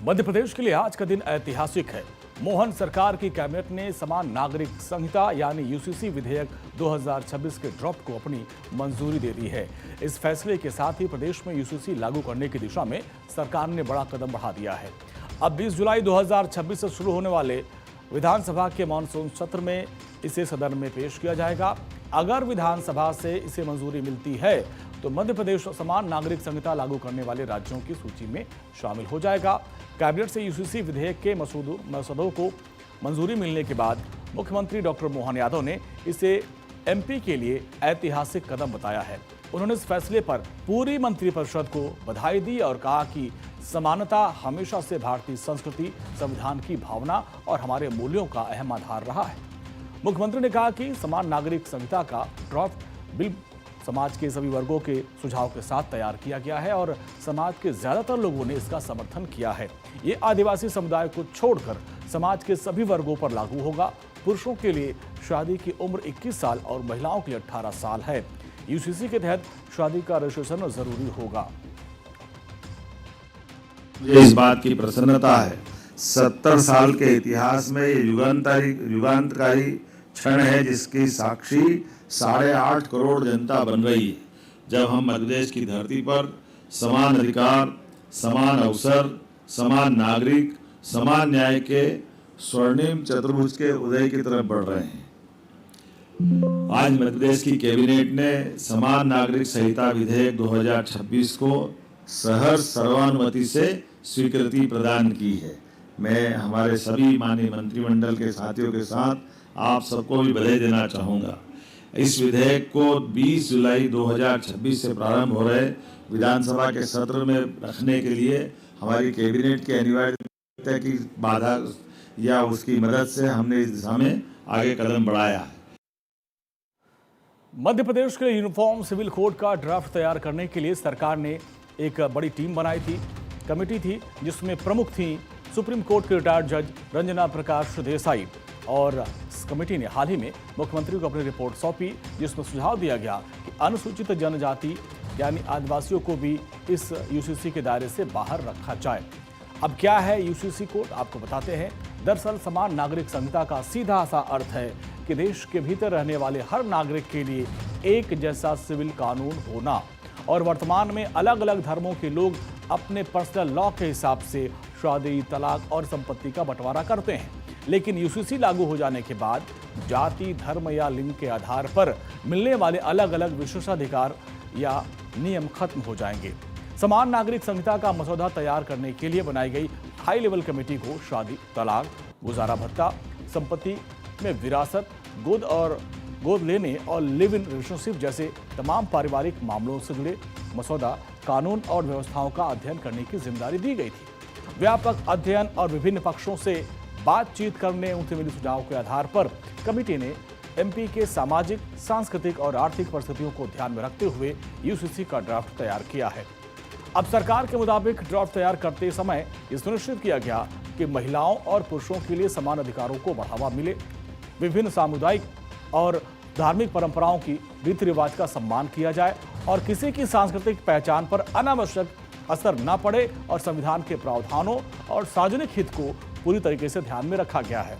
मध्य प्रदेश के लिए आज का दिन ऐतिहासिक है। मोहन सरकार की कैबिनेट ने समान नागरिक संहिता यानी यूसीसी विधेयक 2026 के ड्राफ्ट को अपनी मंजूरी दे दी है। इस फैसले के साथ ही प्रदेश में यूसीसी लागू करने की दिशा में सरकार ने बड़ा कदम बढ़ा दिया है। अब 20 जुलाई 2026 से शुरू होने वाले विधानसभा के मानसून सत्र में इसे सदन में पेश किया जाएगा। अगर विधानसभा से इसे मंजूरी मिलती है तो मध्य प्रदेश समान नागरिक संहिता लागू करने वाले राज्यों की सूची में शामिल हो जाएगा। कैबिनेट से यूसीसी विधेयक के मसौदों को मंजूरी मिलने के बाद मुख्यमंत्री डॉक्टर मोहन यादव ने इसे एमपी के लिए ऐतिहासिक कदम बताया है। उन्होंने इस फैसले पर पूरी मंत्रिपरिषद को बधाई दी और कहा कि समानता हमेशा से भारतीय संस्कृति, संविधान की भावना और हमारे मूल्यों का अहम आधार रहा है। मुख्यमंत्री ने कहा कि समान नागरिक संहिता का ड्राफ्ट बिल समाज के सभी वर्गों के सुझाव के साथ तैयार किया गया है और समाज के ज्यादातर लोगों ने इसका समर्थन किया है। ये आदिवासी समुदाय को छोड़कर समाज के सभी वर्गों पर लागू होगा। पुरुषों के लिए शादी की उम्र 21 साल और महिलाओं के लिए 18 साल है। यूसीसी के तहत शादी का रजिस्ट्रेशन जरूरी होगा। मुझे इस बात की प्रसन्नता है, 70 साल के इतिहास में ये युगांतकारी क्षण है जिसकी साक्षी 8.5 करोड़ जनता बन रही है। जब हम मध्य प्रदेश की धरती पर समान अधिकार, समान अवसर, समान नागरिक, समान न्याय के स्वर्णिम चतुर्भुज के उदय की तरफ बढ़ रहे हैं। आज मध्य प्रदेश की कैबिनेट ने समान नागरिक संहिता विधेयक 2026 को सहर्ष सर्वानुमति से स्वीकृति प्रदान की है। मैं हमारे सभी माननीय मंत्रिमंडल के साथियों के साथ आप सबको भी बधाई देना चाहूँगा। इस विधेयक को 20 जुलाई 2026 से प्रारंभ हो रहे विधानसभा के सत्र में रखने के लिए हमारी कैबिनेट की अनिवार्यता की बाधा या उसकी मदद से हमने इस दिशा में आगे कदम बढ़ाया है। मध्य प्रदेश के यूनिफॉर्म सिविल कोड का ड्राफ्ट तैयार करने के लिए सरकार ने एक बड़ी टीम बनाई थी। कमेटी थी जिसमें प्रमुख थी सुप्रीम कोर्ट के रिटायर्ड जज रंजना प्रकाश देसाई और इस कमेटी ने हाल ही में मुख्यमंत्री को अपनी रिपोर्ट सौंपी, जिसमें सुझाव दिया गया कि अनुसूचित जनजाति यानी आदिवासियों को भी इस यूसीसी के दायरे से बाहर रखा जाए। अब क्या है यूसीसी कोड, आपको बताते हैं। दरअसल समान नागरिक संहिता का सीधा सा अर्थ है कि देश के भीतर रहने वाले हर नागरिक के लिए एक जैसा सिविल कानून होना और वर्तमान में अलग अलग धर्मों के लोग अपने पर्सनल लॉ के हिसाब से शादी, तलाक और संपत्ति का बंटवारा करते हैं। लेकिन यूसीसी लागू हो जाने के बाद जाति, धर्म या लिंग के आधार पर मिलने वाले अलग अलग विशेषाधिकार या नियम खत्म हो जाएंगे। समान नागरिक संहिता का मसौदा तैयार करने के लिए बनाई गई हाई लेवल कमेटी को शादी, तलाक, गुजारा भत्ता, संपत्ति में विरासत, गोद लेने और लिव इन रिलेशनशिप जैसे तमाम पारिवारिक मामलों से जुड़े मसौदा, कानून और व्यवस्थाओं का अध्ययन करने की जिम्मेदारी दी गई थी। व्यापक अध्ययन और विभिन्न पक्षों से बातचीत करने उनसे मिले सुझाव के आधार पर कमेटी ने एमपी के सामाजिक, सांस्कृतिक और आर्थिक परिस्थितियों को ध्यान में रखते हुए यूसीसी का ड्राफ्ट तैयार किया है। अब सरकार के मुताबिक ड्राफ्ट तैयार करते समय यह सुनिश्चित किया गया कि महिलाओं और पुरुषों के लिए समान अधिकारों को बढ़ावा मिले, विभिन्न सामुदायिक और धार्मिक परंपराओं की रीति रिवाज का सम्मान किया जाए और किसी की सांस्कृतिक पहचान पर अनावश्यक असर न पड़े और संविधान के प्रावधानों और सार्वजनिक हित को पूरी तरीके से ध्यान में रखा गया है।